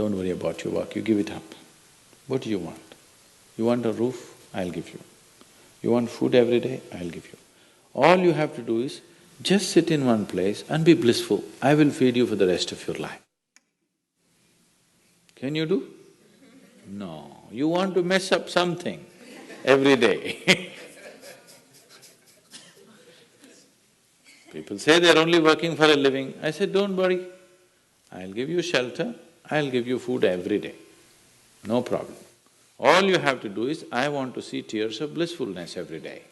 don't worry about your work, you give it up. What do you want? You want a roof? I'll give you. You want food every day? I'll give you. All you have to do is just sit in one place and be blissful. I will feed you for the rest of your life. Can you do? No, you want to mess up something every day. People say they're only working for a living. I said, don't worry, I'll give you shelter, I'll give you food every day, no problem. All you have to do is, I want to see tears of blissfulness every day.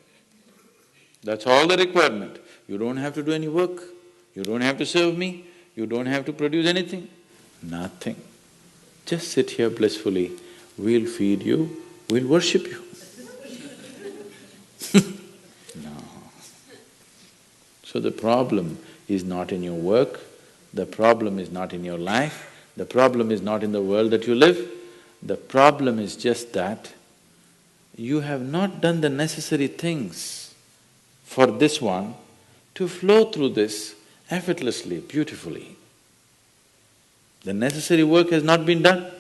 That's all the requirement. You don't have to do any work, you don't have to serve me, you don't have to produce anything, nothing. Just sit here blissfully, we'll feed you, we'll worship you. No. So the problem is not in your work, the problem is not in your life, the problem is not in the world that you live, the problem is just that you have not done the necessary things for this one to flow through this effortlessly, beautifully. The necessary work has not been done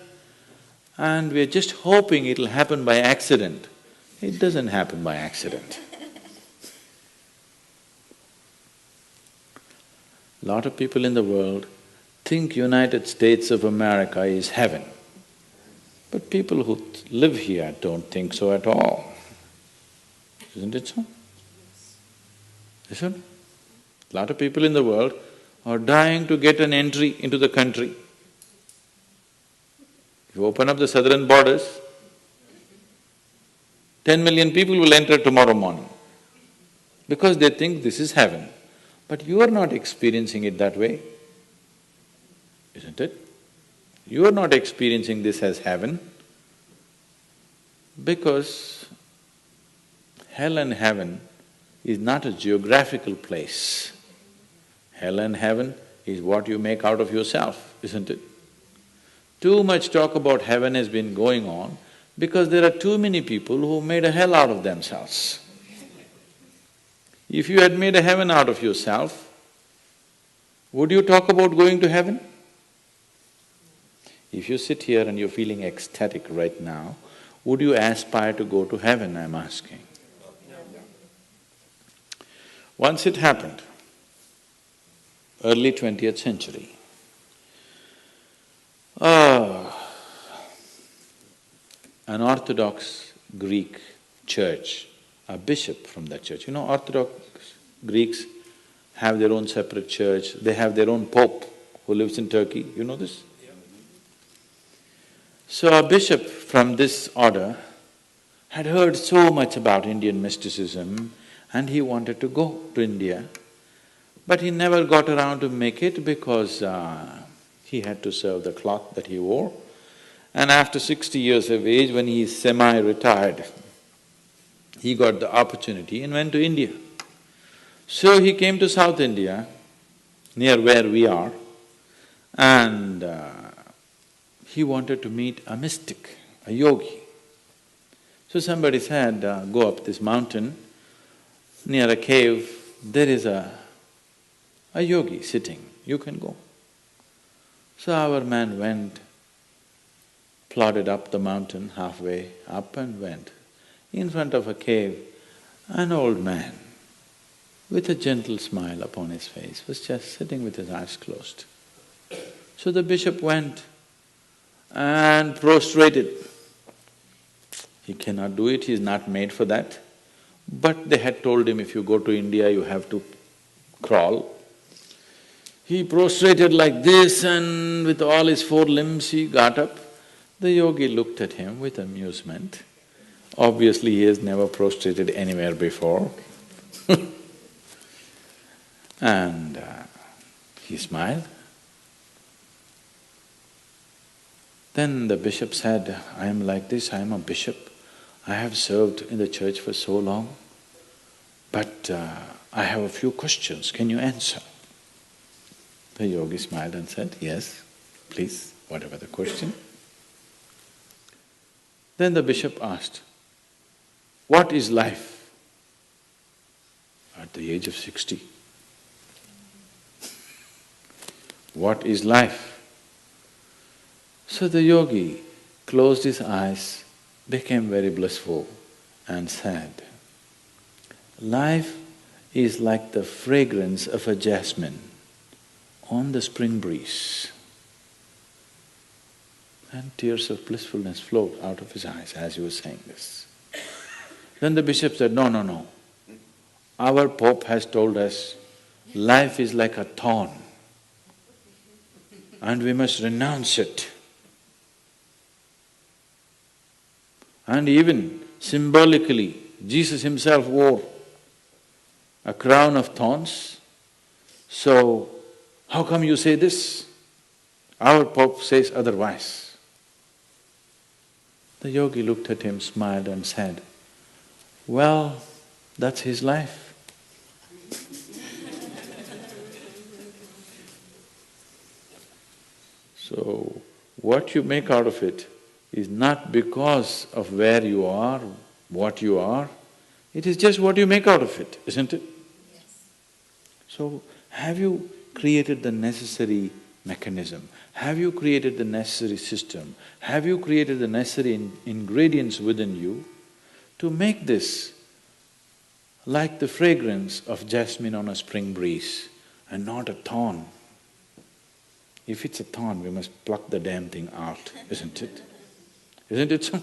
and we are just hoping it'll happen by accident. It doesn't happen by accident. Lot of people in the world think United States of America is heaven. But people who live here don't think so at all. Isn't it so? Isn't it? A lot of people in the world are dying to get an entry into the country. You open up the southern borders, 10 million people will enter tomorrow morning because they think this is heaven. But you are not experiencing it that way, isn't it? You are not experiencing this as heaven because hell and heaven is not a geographical place. Hell and heaven is what you make out of yourself, isn't it? Too much talk about heaven has been going on because there are too many people who made a hell out of themselves. If you had made a heaven out of yourself, would you talk about going to heaven? If you sit here and you're feeling ecstatic right now, would you aspire to go to heaven, I'm asking? Once it happened, early 20th century, an Orthodox Greek church, a bishop from that church, you know, Orthodox Greeks have their own separate church, they have their own pope who lives in Turkey, you know this? So a bishop from this order had heard so much about Indian mysticism and he wanted to go to India, but he never got around to make it because he had to serve the cloth that he wore. And after 60 years of age, when he is semi-retired, he got the opportunity and went to India. So he came to South India, near where we are, and he wanted to meet a mystic, a yogi. So somebody said, go up this mountain, near a cave, there is a yogi sitting, you can go. So our man went, plodded up the mountain, halfway up and went. In front of a cave, an old man with a gentle smile upon his face was just sitting with his eyes closed. So the bishop went and prostrated. He cannot do it, he is not made for that. But they had told him, if you go to India, you have to crawl. He prostrated like this and with all his four limbs he got up. The yogi looked at him with amusement. Obviously, he has never prostrated anywhere before. And he smiled. Then the bishop said, I am like this, I am a bishop. I have served in the church for so long, but I have a few questions, can you answer? The yogi smiled and said, yes, please, whatever the question. Then the bishop asked, what is life? At the age of 60. What is life? So the yogi closed his eyes, became very blissful and said, life is like the fragrance of a jasmine on the spring breeze. And tears of blissfulness flowed out of his eyes as he was saying this. Then the bishop said, no, no, no. Our Pope has told us life is like a thorn and we must renounce it. And even symbolically, Jesus himself wore a crown of thorns. So, how come you say this? Our Pope says otherwise. The yogi looked at him, smiled and said, well, that's his life. So, what you make out of it is not because of where you are, what you are, it is just what you make out of it, isn't it? Yes. So, have you created the necessary mechanism? Have you created the necessary system? Have you created the necessary ingredients within you to make this like the fragrance of jasmine on a spring breeze and not a thorn? If it's a thorn, we must pluck the damn thing out, isn't it? Isn't it so?